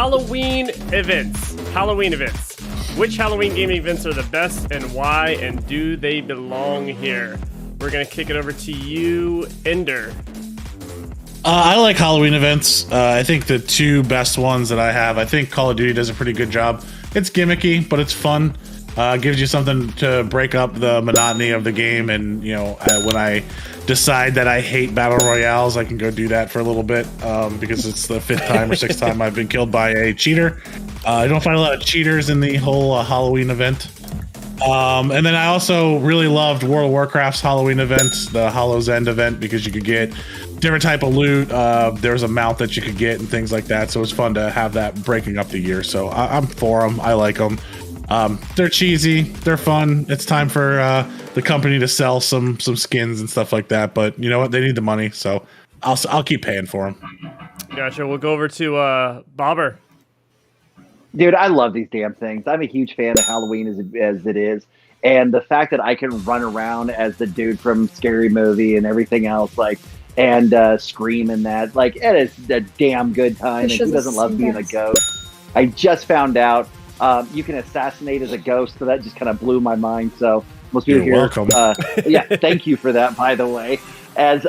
Halloween events. Halloween events. Which Halloween gaming events are the best and why, and do they belong here? We're going to kick it over to you, Ender. I like Halloween events. I think the two best ones that I have, I think Call of Duty does a pretty good job. It's gimmicky, but it's fun. Gives you something to break up the monotony of the game. And, you know, when I decide that I hate battle royales, I can go do that for a little bit because it's the 5th time or 6th time I've been killed by a cheater. I don't find a lot of cheaters in the whole Halloween event. And then I also really loved World of Warcraft's Halloween events, the Hollow's End event, because you could get different type of loot. There was a mount that you could get and things like that. So it was fun to have that breaking up the year. So I'm for them. I like them. They're cheesy. They're fun. It's time for the company to sell some skins and stuff like that. But you know what? They need the money. So I'll keep paying for them. Gotcha. We'll go over to Bobber. Dude, I love these damn things. I'm a huge fan of Halloween as it is. And the fact that I can run around as the dude from Scary Movie and everything else, like, and Scream and that, like, it is a damn good time. And who doesn't love being a ghost? I just found out you can assassinate as a ghost, so that just kind of blew my mind. So most people You're here, welcome. Yeah, thank you for that, by the way. As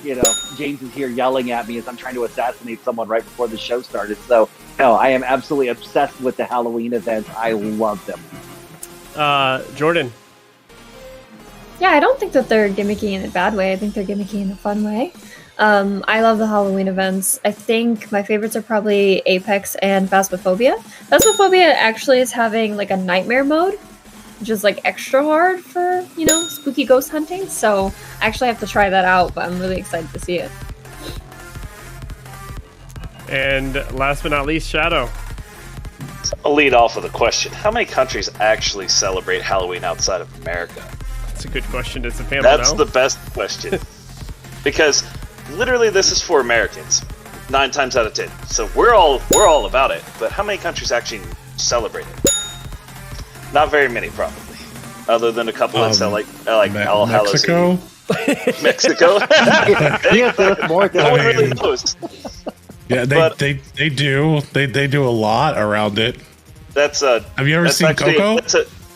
you know, James is here yelling at me as I'm trying to assassinate someone right before the show started. So, no, I am absolutely obsessed with the Halloween events. I love them. Jordan. Yeah, I don't think that they're gimmicky in a bad way. I think they're gimmicky in a fun way. I love the Halloween events. I think my favorites are probably Apex and Phasmophobia. Phasmophobia actually is having like a nightmare mode, which is like extra hard for, you know, spooky ghost hunting. So I actually have to try that out, but I'm really excited to see it. And last but not least, Shadow. I'll lead off with a question. How many countries actually celebrate Halloween outside of America? That's a good question. Does the panel That's know? the best question. Because literally this is for Americans, 9 times out of 10. So we're all about it. But how many countries actually celebrate it? Not very many, probably. Other than a couple that sell like All Hallows Mexico? Eve. Mexico? No one really knows. Yeah, they do. They do a lot around it. Have you ever seen Coco?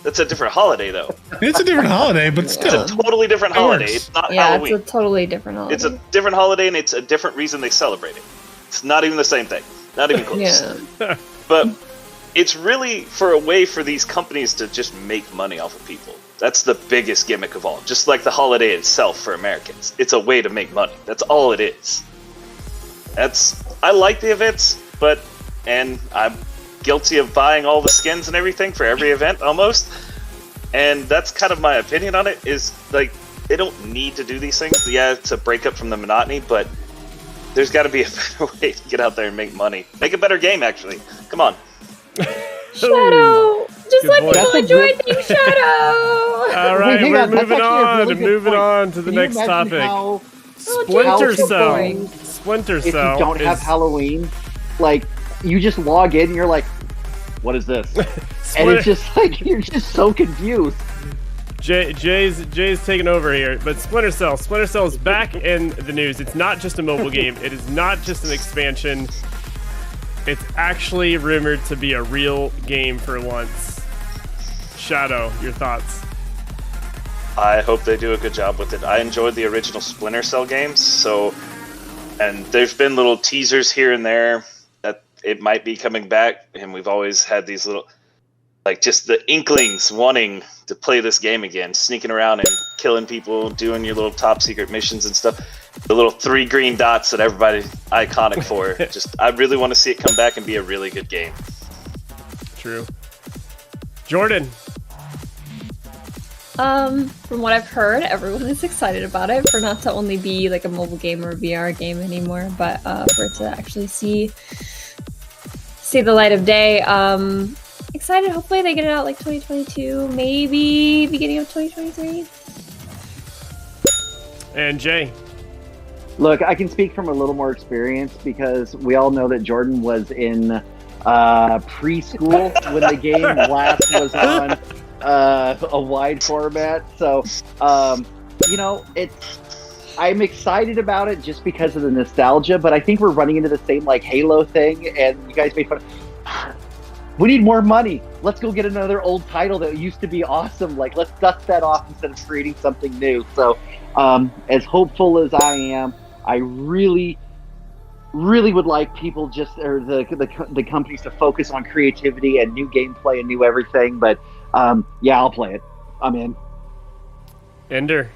That's a different holiday, though. It's a different holiday, but still. It's a totally different holiday. It's not Halloween. Yeah, it's a totally different holiday. It's a different holiday, and it's a different reason they celebrate it. It's not even the same thing. Not even close. Yeah. But it's really for a way for these companies to just make money off of people. That's the biggest gimmick of all. Just like the holiday itself for Americans. It's a way to make money. That's all it is. I like the events, and I'm guilty of buying all the skins and everything for every event almost. And that's kind of my opinion on it, is like, they don't need to do these things. Yeah, to break up from the monotony, but there's got to be a better way to get out there and make money. Make a better game, actually. Come on. Shadow! Just Good let point. people enjoy things, Shadow! All right, Hang we're on, that's moving actually a on really and good moving point. on to the Can you next imagine topic. how Splinter Cell. boring. Splinter if Cell. you don't have Halloween, like, you just log in and you're like, what is this? And it's just like, you're just so confused. Jay's taking over here, but Splinter Cell is back in the news. It's not just a mobile game. It is not just an expansion. It's actually rumored to be a real game for once. Shadow, your thoughts? I hope they do a good job with it. I enjoyed the original Splinter Cell games, and there's been little teasers here and there that it might be coming back, and we've always had these little, like, just the inklings wanting to play this game again, sneaking around and killing people, doing your little top secret missions and stuff. The little 3 green dots that everybody's iconic for. I really want to see it come back and be a really good game. True. Jordan. From what I've heard, everyone is excited about it, for not to only be like a mobile game or a VR game anymore, but for it to actually see the light of day. Excited. Hopefully they get it out like 2022, maybe beginning of 2023. And Jay. Look, I can speak from a little more experience because we all know that Jordan was in preschool when the game last was on a wide format. So, you know, I'm excited about it just because of the nostalgia, but I think we're running into the same like Halo thing, and you guys made fun. We need more money. Let's go get another old title that used to be awesome. Like, let's dust that off instead of creating something new. So, as hopeful as I am, I really would like people or the companies to focus on creativity and new gameplay and new everything. But yeah, I'll play it. I'm in. Ender.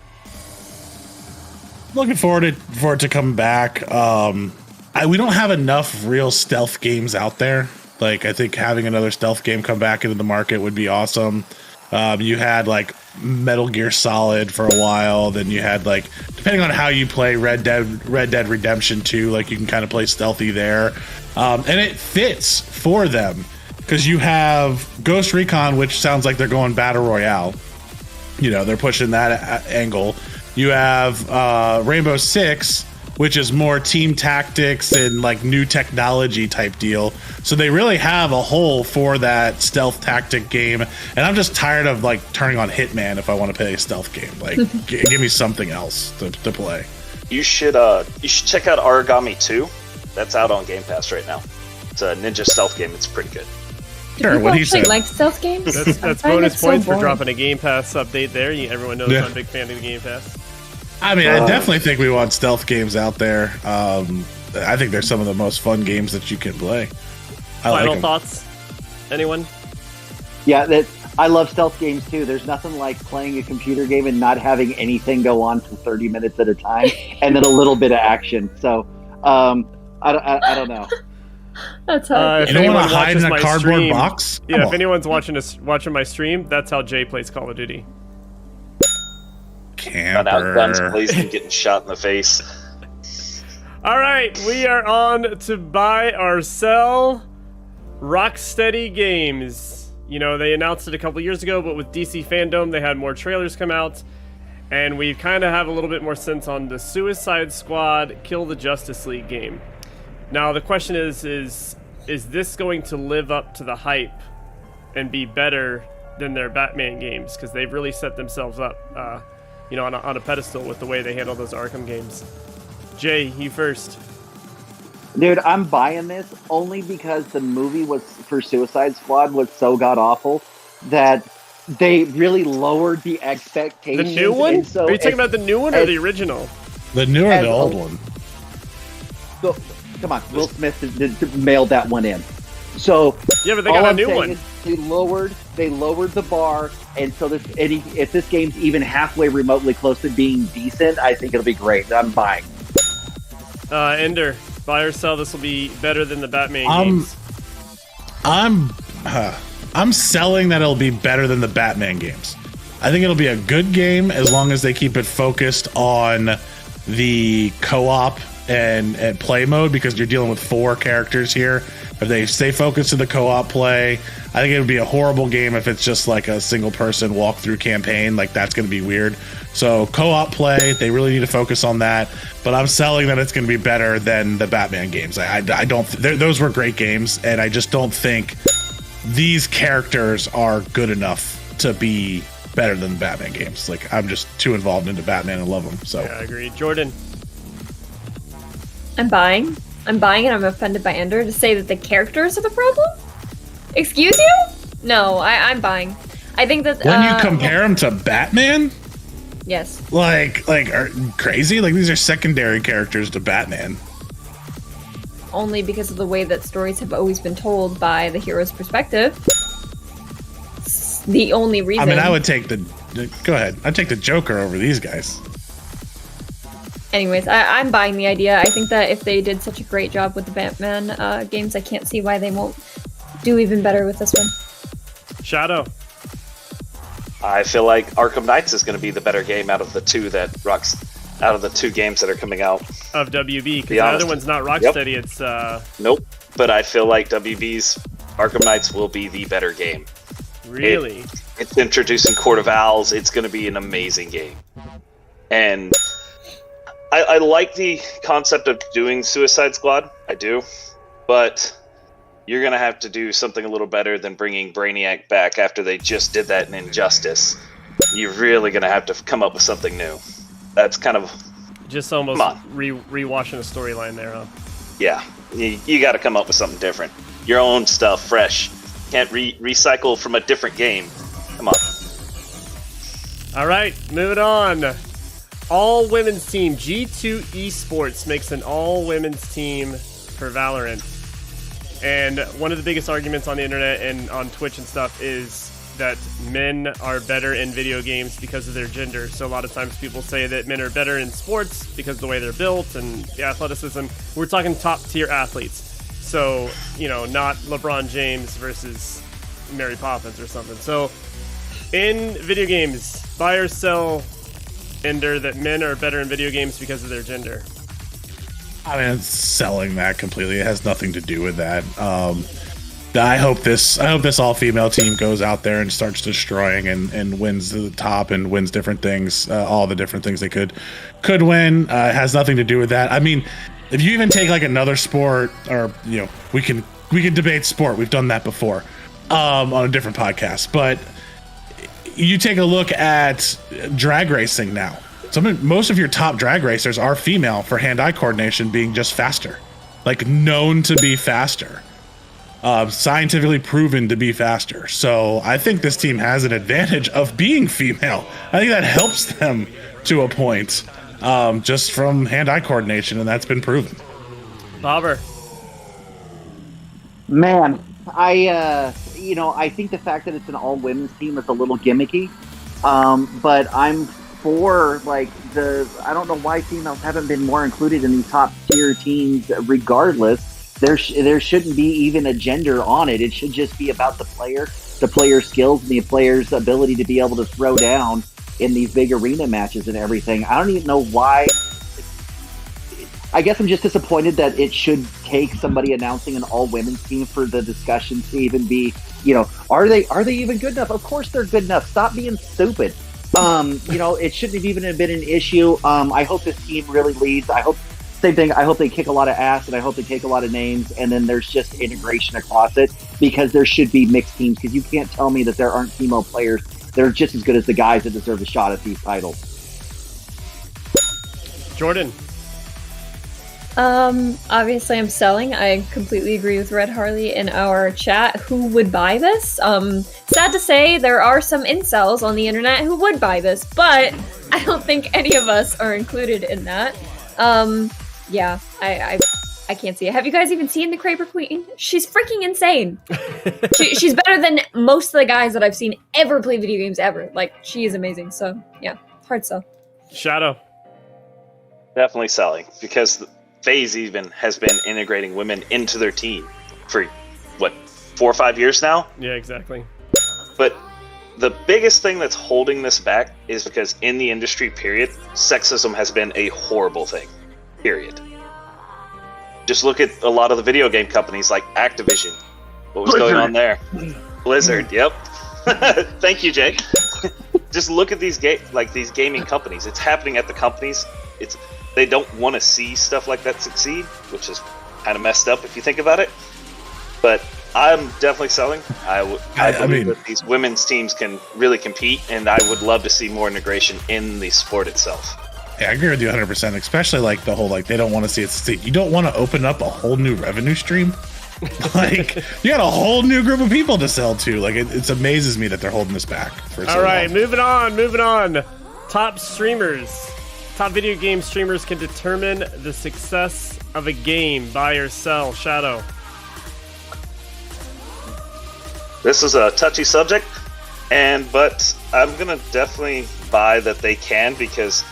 Looking forward for it to come back. We don't have enough real stealth games out there. Like, I think having another stealth game come back into the market would be awesome. You had like Metal Gear Solid for a while. Then you had, like, depending on how you play, Red Dead Redemption 2, like you can kind of play stealthy there. And it fits for them because you have Ghost Recon, which sounds like they're going Battle Royale. You know, they're pushing that angle. You have Rainbow Six, which is more team tactics and like new technology type deal. So they really have a hole for that stealth tactic game. And I'm just tired of like turning on Hitman if I want to play a stealth game. Like, give me something else to play. You should check out Origami 2. That's out on Game Pass right now. It's a ninja stealth game. It's pretty good. Sure, what he said. Like stealth games? That's bonus points for dropping a Game Pass update there. Everyone knows I'm a big fan of the Game Pass. I mean, I definitely think we want stealth games out there. I think they're some of the most fun games that you can play. Final thoughts? Anyone? Yeah, I love stealth games too. There's nothing like playing a computer game and not having anything go on for 30 minutes at a time, and then a little bit of action. So, I don't know. That's how you don't want to hide in a cardboard box? Yeah, if anyone's watching my stream, that's how Jay plays Call of Duty. Not out guns blazing, getting shot in the face. All right, we are on to buy or sell Rocksteady Games. You know, they announced it a couple years ago, but with DC Fandom, they had more trailers come out, and we kind of have a little bit more sense on the Suicide Squad Kill the Justice League game. Now, the question is this going to live up to the hype and be better than their Batman games? Because they've really set themselves up, on a pedestal with the way they handle those Arkham games. Jay, you first. Dude, I'm buying this only because the movie for Suicide Squad was so god-awful that they really lowered the expectations. The new one? So are you talking about the new one or the original? The new or the old one? So, come on, Will Smith mailed that one in. So yeah, but they got a new one. They lowered the bar, and so if this game's even halfway remotely close to being decent, I think it'll be great. I'm buying. Ender, buy or sell? This will be better than the Batman games. I'm selling that it'll be better than the Batman games. I think it'll be a good game as long as they keep it focused on the co-op and play mode, because you're dealing with 4 characters here. If they stay focused to the co-op play, I think it would be a horrible game if it's just like a single person walkthrough campaign. Like, that's going to be weird. So co-op play, they really need to focus on that. But I'm selling that it's going to be better than the Batman games. I don't. Those were great games, and I just don't think these characters are good enough to be better than the Batman games. Like, I'm just too involved into Batman and love them. So yeah, I agree. Jordan. I'm buying and I'm offended by Ender to say that the characters are the problem? Excuse you? No, I'm buying. I think that when you compare them to Batman, yes, like are crazy. Like, these are secondary characters to Batman. Only because of the way that stories have always been told by the hero's perspective. It's the only reason. I mean, I would take go ahead. I'd take the Joker over these guys. Anyways, I'm buying the idea. I think that if they did such a great job with the Batman games, I can't see why they won't do even better with this one. Shadow. I feel like Arkham Knights is going to be the better game out of the two games that are coming out of WB, because the other one's not Rocksteady. Yep. It's nope. But I feel like WB's Arkham Knights will be the better game. Really? It's introducing Court of Owls. It's going to be an amazing game, and I like the concept of doing Suicide Squad. I do, but you're going to have to do something a little better than bringing Brainiac back after they just did that in Injustice. You're really going to have to come up with something new. That's kind of Just almost Come on. rewatching a storyline there, huh? Yeah, you got to come up with something different. Your own stuff, fresh. Can't recycle from a different game. Come on. All right, moving on. All women's team. G2 Esports makes an all women's team for Valorant. And one of the biggest arguments on the internet and on Twitch and stuff is that men are better in video games because of their gender. So a lot of times people say that men are better in sports because of the way they're built and the athleticism. We're talking top tier athletes. So, not LeBron James versus Mary Poppins or something. So in video games, buy or sell, Ender, that men are better in video games because of their gender. I mean, it's selling that completely. It has nothing to do with that. I hope this all-female team goes out there and starts destroying and wins the top and wins different things, all the different things they could win. It has nothing to do with that. I mean, if you even take like another sport, or we can debate sport. We've done that before on a different podcast. But you take a look at drag racing now. Most of your top drag racers are female for hand-eye coordination being just faster, like known to be faster. Scientifically proven to be faster. So I think this team has an advantage of being female. I think that helps them to a point, just from hand-eye coordination, and that's been proven. Bobber. Man, I think the fact that it's an all-women's team is a little gimmicky, but I'm for, I don't know why females haven't been more included in these top-tier teams regardless. There shouldn't be even a gender on it. It should just be about the player's skills, and the player's ability to be able to throw down in these big arena matches and everything. I don't even know why. I guess I'm just disappointed that it should take somebody announcing an all-women's team for the discussions to even be, are they even good enough? Of course they're good enough. Stop being stupid. It shouldn't have even been an issue. I hope this team really leads. Same thing. I hope they kick a lot of ass, and I hope they take a lot of names, and then there's just integration across it, because there should be mixed teams, because you can't tell me that there aren't female players that are just as good as the guys that deserve a shot at these titles. Jordan. Obviously I'm selling. I completely agree with Red Harley in our chat. Who would buy this? Sad to say, there are some incels on the internet who would buy this, but I don't think any of us are included in that. Yeah, I can't see it. Have you guys even seen the Kraber Queen? She's freaking insane. She's better than most of the guys that I've seen ever play video games ever. She is amazing. So yeah, hard sell. Shadow. Definitely selling, because FaZe even has been integrating women into their team for 4 or 5 years now. Yeah, exactly. But the biggest thing that's holding this back is because in the industry, period, sexism has been a horrible thing. Period. Just look at a lot of the video game companies like Activision. What was going on there? Blizzard, yep. Thank you, Jake. Just look at these gaming companies. It's happening at the companies. They don't want to see stuff like that succeed, which is kind of messed up if you think about it. But I'm definitely selling. I believe that these women's teams can really compete, and I would love to see more integration in the sport itself. Yeah, I agree with you 100%, especially the whole, they don't want to see it succeed. You don't want to open up a whole new revenue stream. You got a whole new group of people to sell to. It amazes me that they're holding this back for so All right, long. moving on. Top streamers. Top video game streamers can determine the success of a game. Buy or sell. Shadow. This is a touchy subject, but I'm going to definitely buy that they can, because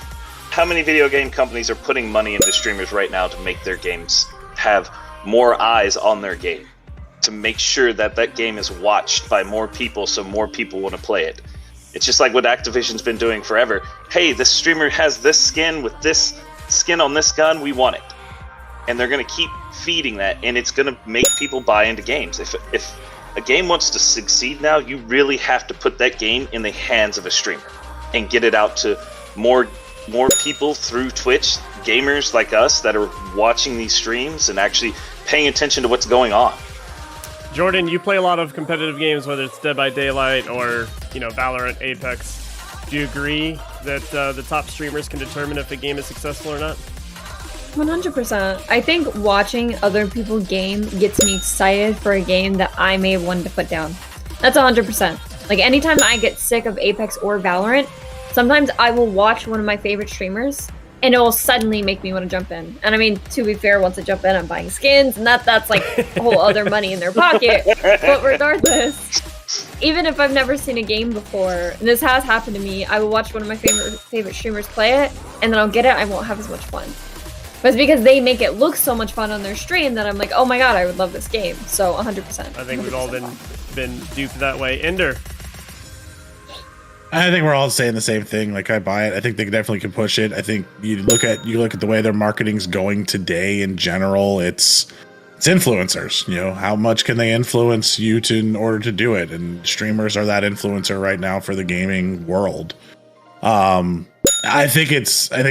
how many video game companies are putting money into streamers right now to make their games have more eyes on their game, to make sure that that game is watched by more people so more people want to play it? It's just like what Activision's been doing forever. Hey, this streamer has this skin with this skin on this gun, we want it. And they're going to keep feeding that, and it's going to make people buy into games. If a game wants to succeed now, you really have to put that game in the hands of a streamer and get it out to more people through Twitch, gamers like us that are watching these streams and actually paying attention to what's going on. Jordan, you play a lot of competitive games, whether it's Dead by Daylight or, Valorant, Apex. Do you agree that the top streamers can determine if a game is successful or not? 100%. I think watching other people game gets me excited for a game that I may have wanted to put down. That's 100%. Like anytime I get sick of Apex or Valorant, sometimes I will watch one of my favorite streamers and it will suddenly make me want to jump in. And I mean, to be fair, once I jump in, I'm buying skins and that's like a whole other money in their pocket. But regardless, even if I've never seen a game before, and this has happened to me, I will watch one of my favorite streamers play it, and then I'll get it, I won't have as much fun. But it's because they make it look so much fun on their stream that I'm like, oh my god, I would love this game. So 100%. I think we've all been duped that way. Ender. I think we're all saying the same thing. Like, I buy it. I think they definitely can push it. I think you look at the way their marketing's going today in general. It's influencers. You know, how much can they influence you in order to do it? And streamers are that influencer right now for the gaming world. I think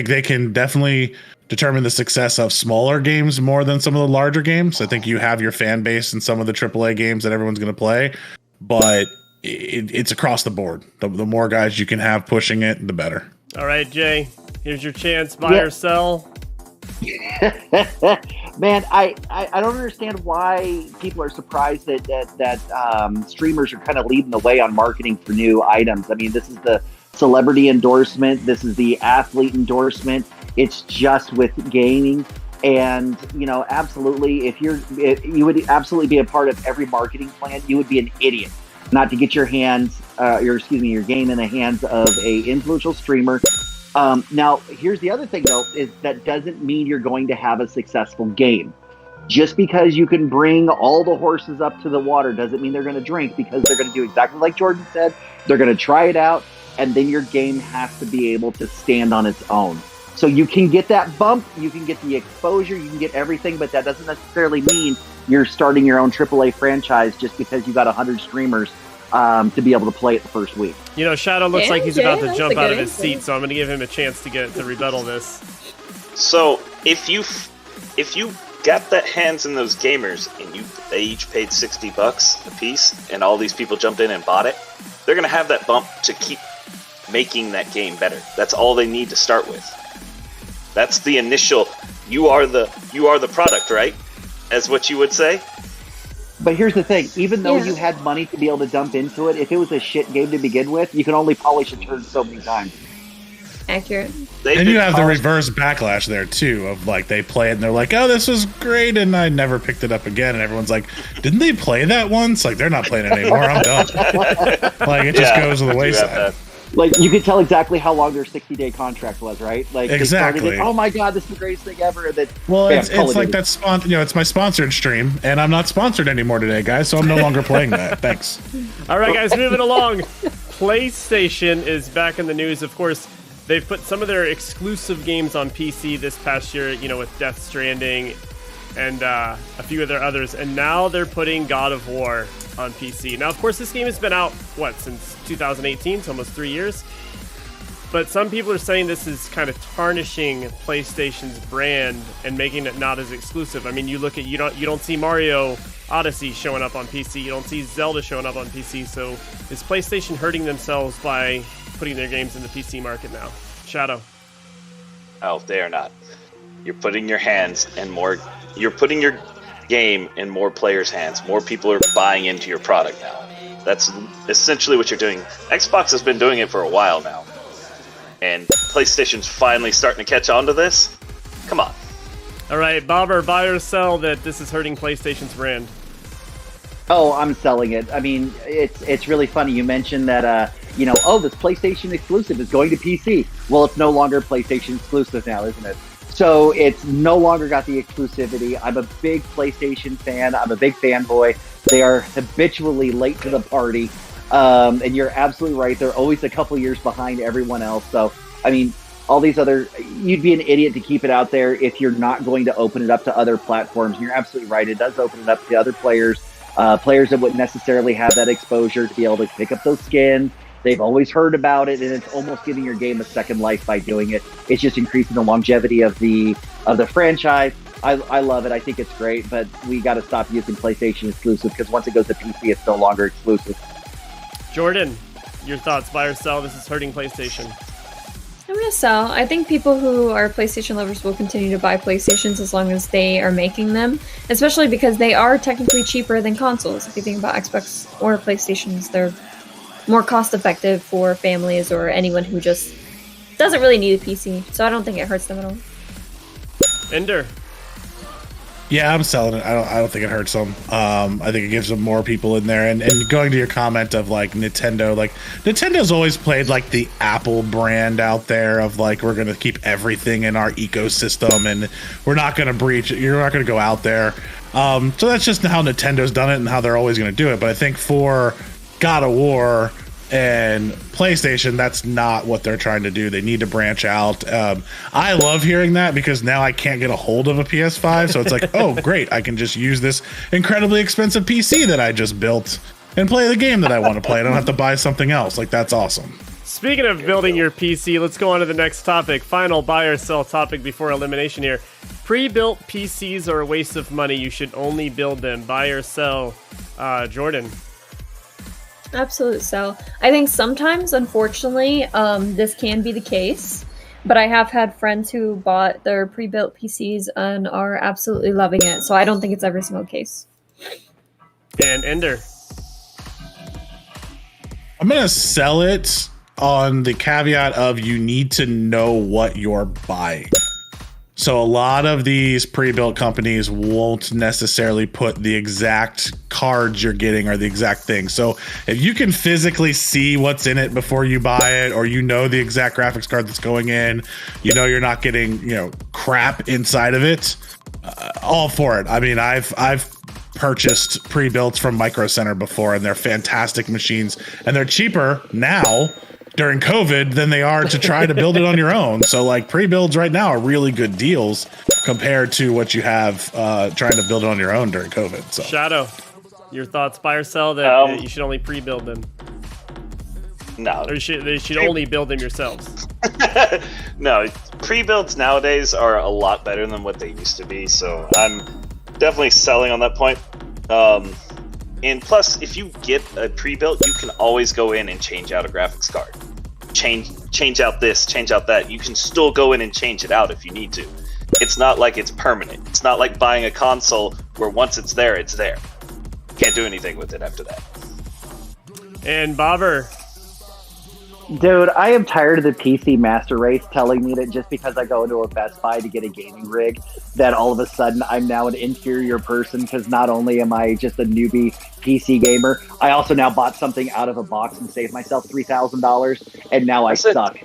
they can definitely determine the success of smaller games more than some of the larger games. I think you have your fan base in some of the AAA games that everyone's going to play, but it's across the board. The more guys you can have pushing it, the better. All right, Jay, here's your chance. Buy or sell. Man, I don't understand why people are surprised that streamers are kind of leading the way on marketing for new items. I mean, this is the celebrity endorsement. This is the athlete endorsement. It's just with gaming. And, you know, absolutely, if you would absolutely be a part of every marketing plan, you would be an idiot not to get your game in the hands of a influential streamer. Now, here's the other thing, though, is that doesn't mean you're going to have a successful game. Just because you can bring all the horses up to the water doesn't mean they're going to drink, because they're going to do exactly like Jordan said. They're going to try it out, and then your game has to be able to stand on its own. So you can get that bump, you can get the exposure, you can get everything, but that doesn't necessarily mean you're starting your own AAA franchise just because you got 100 streamers to be able to play it the first week. You know, Shadow looks like he's about to jump out of his seat, so I'm going to give him a chance to rebuttal this. So if you got that hands in those gamers and they each paid $60 a piece, and all these people jumped in and bought it, they're going to have that bump to keep making that game better. That's all they need to start with. That's the initial. You are the product, right? As what you would say. But here's the thing: even though you had money to be able to dump into it, if it was a shit game to begin with, you can only polish a turn so many times. Accurate. And you have the reverse backlash there too, of like they play it and they're like, "Oh, this was great," and I never picked it up again. And everyone's like, "Didn't they play that once?" Like, they're not playing it anymore. I'm done. Like, it just goes to the wayside. Like, you could tell exactly how long their 60-day contract was, right? Like, exactly. They started it, oh my god, this is the greatest thing ever. And then, well, it's like that. It's my sponsored stream, and I'm not sponsored anymore today, guys. So I'm no longer playing that. Thanks. All right, guys, moving along. PlayStation is back in the news. Of course, they've put some of their exclusive games on PC this past year. You know, with Death Stranding and a few of their others, and now they're putting God of War on PC. Now, of course, this game has been out, since 2018, so almost 3 years. But some people are saying this is kind of tarnishing PlayStation's brand and making it not as exclusive. I mean, you look at you don't see Mario Odyssey showing up on PC. You don't see Zelda showing up on PC. So is PlayStation hurting themselves by putting their games in the PC market now? Shadow. Oh, they are not. You're putting your hands in more. You're putting your game in more players' hands. More people are buying into your product now. That's essentially what you're doing. Xbox has been doing it for a while now, and PlayStation's finally starting to catch on to this. Come on. All right, Bobber, buy or sell that this is hurting PlayStation's brand? Oh, I'm selling it. I mean, it's really funny. You mentioned that, this PlayStation exclusive is going to PC. Well, it's no longer PlayStation exclusive now, isn't it? So it's no longer got the exclusivity. I'm a big PlayStation fan. I'm a big fanboy. They are habitually late to the party. And you're absolutely right. They're always a couple years behind everyone else. So, I mean, all these you'd be an idiot to keep it out there if you're not going to open it up to other platforms. And you're absolutely right. It does open it up to other players, players that wouldn't necessarily have that exposure to be able to pick up those skins. They've always heard about it, and it's almost giving your game a second life by doing it. It's just increasing the longevity of the franchise. I love it. I think it's great, but we got to stop using PlayStation exclusive, because once it goes to PC, it's no longer exclusive. Jordan, your thoughts, buy or sell? This is hurting PlayStation. I'm gonna sell. I think people who are PlayStation lovers will continue to buy PlayStations as long as they are making them, especially because they are technically cheaper than consoles. If you think about Xbox or PlayStations, they're more cost effective for families or anyone who just doesn't really need a PC. So I don't think it hurts them at all. Ender. Yeah, I'm selling it. I don't think it hurts them. I think it gives them more people in there. And going to your comment of like Nintendo, like Nintendo's always played like the Apple brand out there of like, we're going to keep everything in our ecosystem and we're not going to breach it. You're not going to go out there. So that's just how Nintendo's done it and how they're always going to do it. But I think for God of War and PlayStation, that's not what they're trying to do. They need to branch out. I love hearing that because now I can't get a hold of a PS5. So it's like, oh, great. I can just use this incredibly expensive PC that I just built and play the game that I want to play. I don't have to buy something else. Like, that's awesome. Speaking of building your PC, let's go on to the next topic. Final buy or sell topic before elimination here. Pre-built PCs are a waste of money. You should only build them. Buy or sell. Jordan. Absolute sell. I think sometimes, unfortunately, this can be the case, but I have had friends who bought their pre-built PCs and are absolutely loving it, so I don't think it's every single case. And Ender. I'm going to sell it on the caveat of you need to know what you're buying. So a lot of these pre-built companies won't necessarily put the exact cards you're getting or the exact thing. So if you can physically see what's in it before you buy it, or you know the exact graphics card that's going in, you know you're not getting, you know, crap inside of it, all for it. I mean, I've purchased pre-builts from Micro Center before, and they're fantastic machines, and they're cheaper now during COVID than they are to try to build it on your own. So like pre-builds right now are really good deals compared to what you have trying to build it on your own during COVID. So Shadow, your thoughts, buy or sell that you should only pre-build them? No. Or they should only build them yourselves? No, pre-builds nowadays are a lot better than what they used to be, so I'm definitely selling on that point. And plus, if you get a pre-built, you can always go in and change out a graphics card. Change out this, change out that. You can still go in and change it out if you need to. It's not like it's permanent. It's not like buying a console where once it's there, it's there. Can't do anything with it after that. And Bobber. Dude, I am tired of the PC master race telling me that just because I go into a Best Buy to get a gaming rig, that all of a sudden I'm now an inferior person because not only am I just a newbie PC gamer, I also now bought something out of a box and saved myself $3,000, and now I suck.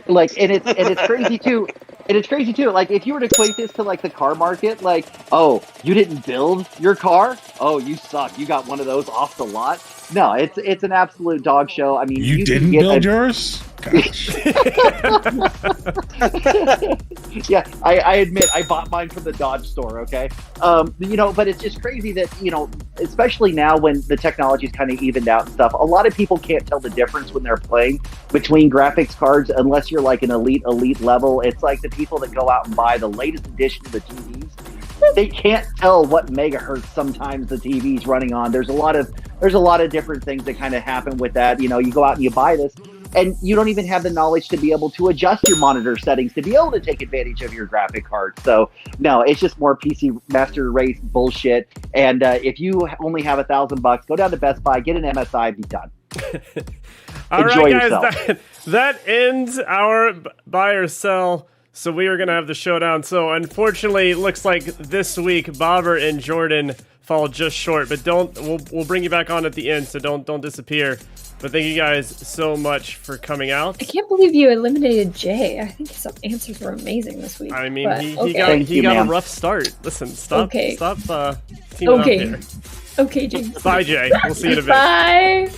Like, and it's crazy too. And it's crazy too. Like, if you were to equate this to like the car market, like, oh, you didn't build your car? Oh, you suck. You got one of those off the lot. No, it's an absolute dog show. I mean, you didn't build yours? Gosh. Yeah, I admit I bought mine from the Dodge store. Okay, you know, but it's just crazy that, you know, especially now when the technology's kind of evened out and stuff, a lot of people can't tell the difference when they're playing between graphics cards unless you're like an elite level. It's like the people that go out and buy the latest edition of the TVs. They can't tell what megahertz sometimes the TV's running on. There's a lot of different things that kind of happen with that. You know, you go out and you buy this, and you don't even have the knowledge to be able to adjust your monitor settings to be able to take advantage of your graphic card. So no, it's just more PC master race bullshit. And if you only have $1,000, go down to Best Buy, get an MSI, be done. All Enjoy right, guys, yourself. that ends our buy or sell. So we are going to have the showdown. So unfortunately, it looks like this week, Bobber and Jordan fall just short. But we'll bring you back on at the end, so don't disappear. But thank you guys so much for coming out. I can't believe you eliminated Jay. I think his answers were amazing this week. I mean, but, he got a rough start. Listen, stop teaming up here. Okay, James. Bye, Jay. We'll see you in a bit. Bye.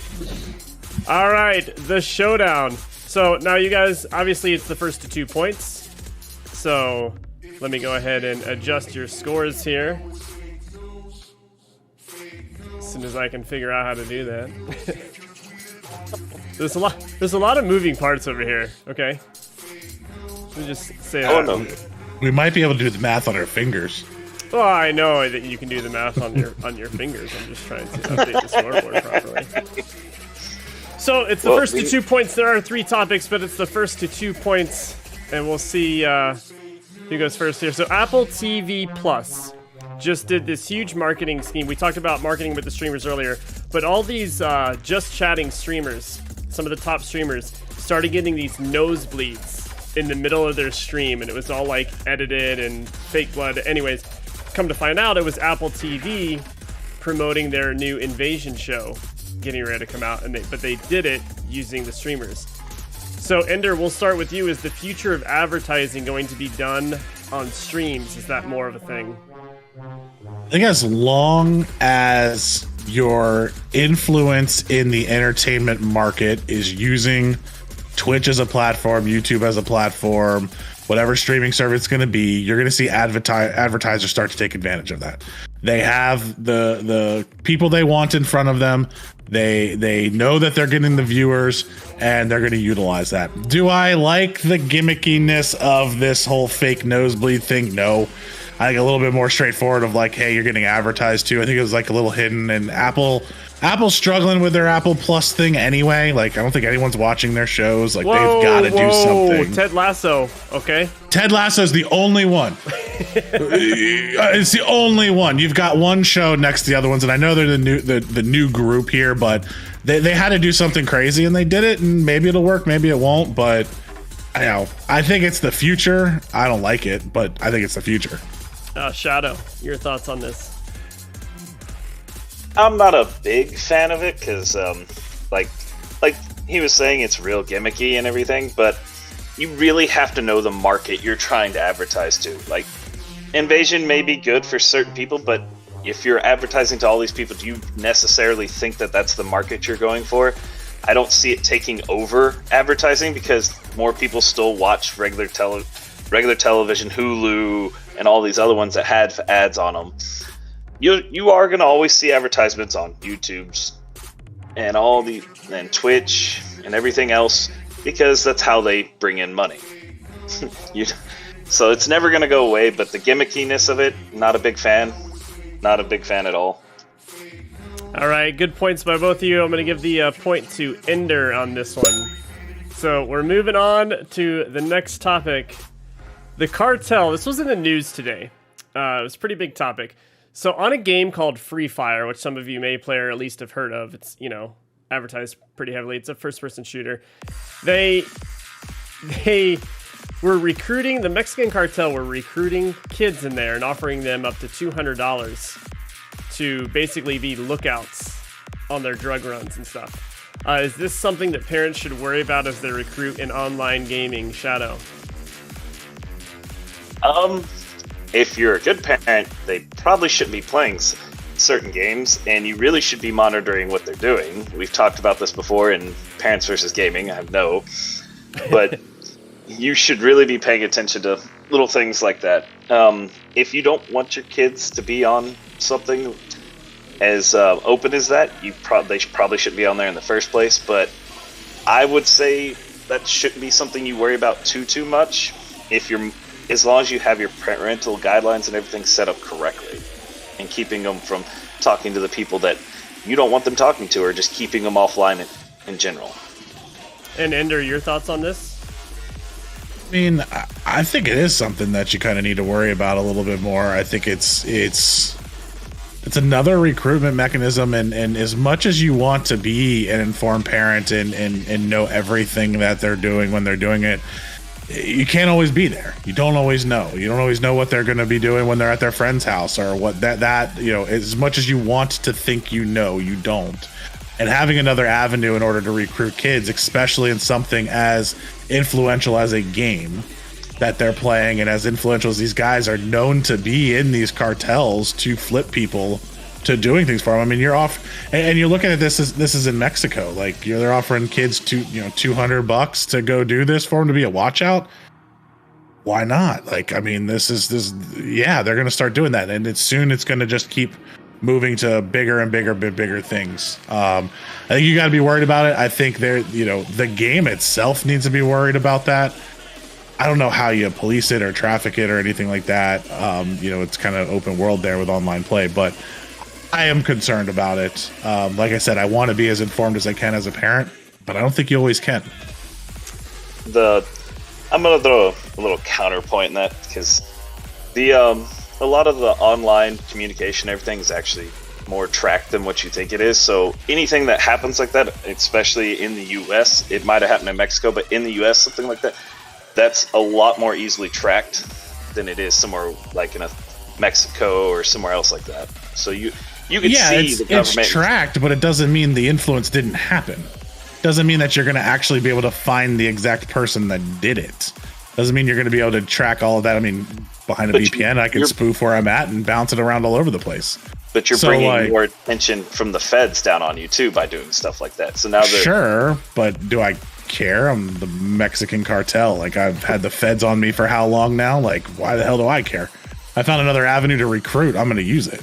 All right, the showdown. So now you guys, obviously it's the first to 2 points. So let me go ahead and adjust your scores here. As soon as I can figure out how to do that. There's a lot of moving parts over here. Okay. Let me just say that. Oh, no. We might be able to do the math on our fingers. Well, I know that you can do the math on your fingers. I'm just trying to update the scoreboard properly. So it's the first to 2 points. There are 3 topics, but it's the first to 2 points, and we'll see who goes first here. So Apple TV Plus just did this huge marketing scheme. We talked about marketing with the streamers earlier, but all these just chatting streamers, some of the top streamers, started getting these nosebleeds in the middle of their stream, and it was all like edited and fake blood. Anyways, come to find out, it was Apple TV promoting their new Invasion show getting ready to come out, but they did it using the streamers. So Ender, we'll start with you. Is the future of advertising going to be done on streams? Is that more of a thing? I think as long as your influence in the entertainment market is using Twitch as a platform, YouTube as a platform, whatever streaming service it's going to be, you're going to see advertisers start to take advantage of that. They have the people they want in front of them. They know that they're getting the viewers, and they're going to utilize that. Do I like the gimmickiness of this whole fake nosebleed thing? No. I think a little bit more straightforward of like, hey, you're getting advertised to. I think it was like a little hidden, and Apple's struggling with their Apple Plus thing anyway. Like, I don't think anyone's watching their shows. Like, they've got to do something. Ted Lasso, okay? Ted Lasso's the only one. It's the only one. You've got one show next to the other ones, and I know they're the new group here, but they had to do something crazy, and they did it, and maybe it'll work, maybe it won't, but I think it's the future. I don't like it, but I think it's the future. Shadow, your thoughts on this? I'm not a big fan of it because, like he was saying, it's real gimmicky and everything, but you really have to know the market you're trying to advertise to. Like, Invasion may be good for certain people, but if you're advertising to all these people, do you necessarily think that that's the market you're going for? I don't see it taking over advertising because more people still watch regular television, Hulu, and all these other ones that had ads on them. You are going to always see advertisements on YouTube's and Twitch and everything else because that's how they bring in money. So it's never going to go away, but the gimmickiness of it, not a big fan. Not a big fan at all. All right, good points by both of you. I'm going to give the point to Ender on this one. So we're moving on to the next topic. The cartel. This was in the news today. It was a pretty big topic. So on a game called Free Fire, which some of you may play or at least have heard of, it's, advertised pretty heavily. It's a first-person shooter. They were recruiting, the Mexican cartel were recruiting kids in there and offering them up to $200 to basically be lookouts on their drug runs and stuff. Is this something that parents should worry about as they recruit in online gaming? Shadow. If you're a good parent, they probably shouldn't be playing certain games, and you really should be monitoring what they're doing. We've talked about this before in Parents versus Gaming, I know, but you should really be paying attention to little things like that. If you don't want your kids to be on something as open as that, they probably shouldn't be on there in the first place, but I would say that shouldn't be something you worry about too much. As long as you have your parental guidelines and everything set up correctly and keeping them from talking to the people that you don't want them talking to, or just keeping them offline in general. And Ender, your thoughts on this? I mean, I think it is something that you kind of need to worry about a little bit more. I think it's another recruitment mechanism, and as much as you want to be an informed parent and know everything that they're doing when they're doing it, you can't always be there. You don't always know. You don't always know what they're going to be doing when they're at their friend's house, or what that as much as you want to think you don't. And having another avenue in order to recruit kids, especially in something as influential as a game that they're playing, and as influential as these guys are known to be in these cartels to flip people to doing things for them. I mean, you're off, and you're looking at this is in Mexico. Like, they're offering kids $200 to go do this for them to be a watch out. Why not? Like, I mean, they're going to start doing that, and it's going to just keep moving to bigger and bigger things. I think you got to be worried about it. I think the game itself needs to be worried about that. I don't know how you police it or traffic it or anything like that. It's kind of open world there with online play, but I am concerned about it. Like I said, I want to be as informed as I can as a parent, but I don't think you always can. I'm gonna throw a little counterpoint in that, because a lot of the online communication, everything is actually more tracked than what you think it is. So anything that happens like that, especially in the US, it might have happened in Mexico, but in the US, something like that, that's a lot more easily tracked than it is somewhere like in Mexico or somewhere else like that. So you can see the government. It's tracked, but it doesn't mean the influence didn't happen. Doesn't mean that you're going to actually be able to find the exact person that did it. Doesn't mean you're going to be able to track all of that. I mean, behind a VPN, I can spoof where I'm at and bounce it around all over the place. But you're bringing more attention from the feds down on you too by doing stuff like that. So now sure, but do I care? I'm the Mexican cartel. Like, I've had the feds on me for how long now? Like, why the hell do I care? I found another avenue to recruit. I'm going to use it.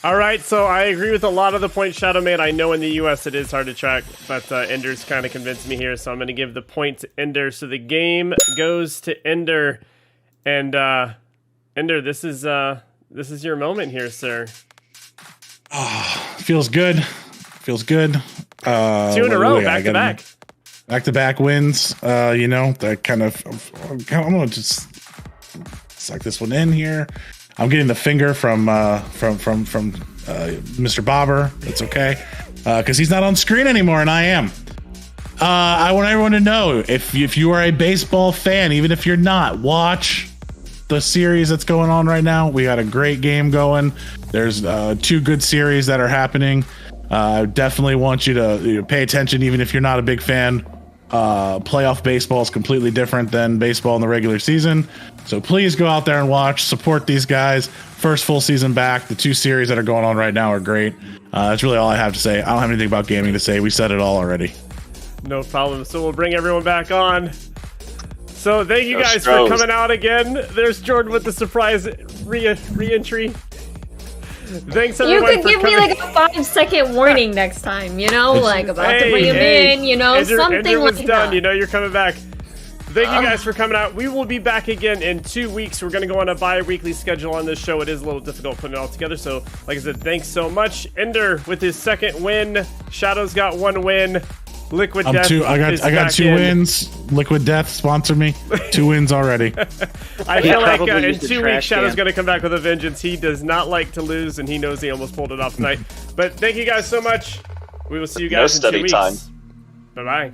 All right, so I agree with a lot of the points Shadow made. I know in the U.S. it is hard to track, but Ender's kind of convinced me here, so I'm going to give the point to Ender. So the game goes to Ender, and Ender, this is your moment here, sir. Oh, feels good. Feels good. 2 in a row, back to back. Back to back wins. That kind of. I'm going to just suck this one in here. I'm getting the finger from Mr. Bobber. It's okay, because he's not on screen anymore, and I am. I want everyone to know, if you are a baseball fan, even if you're not, watch the series that's going on right now. We got a great game going. There's 2 good series that are happening. I definitely want you to pay attention, even if you're not a big fan. Playoff baseball is completely different than baseball in the regular season. So please go out there and watch, support these guys. First full season back. The 2 series that are going on right now are great. That's really all I have to say. I don't have anything about gaming to say. We said it all already. No problem. So we'll bring everyone back on. So thank you guys for coming out again. There's Jordan with the surprise re-entry. Thanks everyone. You could give me like a 5-second warning next time, like about to bring him in, something Andrew was like done. that. You're coming back. Thank you guys for coming out. We will be back again in 2 weeks. We're going to go on a bi-weekly schedule on this show. It is a little difficult putting it all together. So, like I said, thanks so much. Ender with his 2nd win. Shadow's got 1 win. Liquid Death. I got 2 wins. Liquid Death sponsor me. 2 wins already. I feel like in 2 weeks, Shadow's going to come back with a vengeance. He does not like to lose, and he knows he almost pulled it off tonight. But thank you guys so much. We will see you guys in 2 weeks. Bye-bye.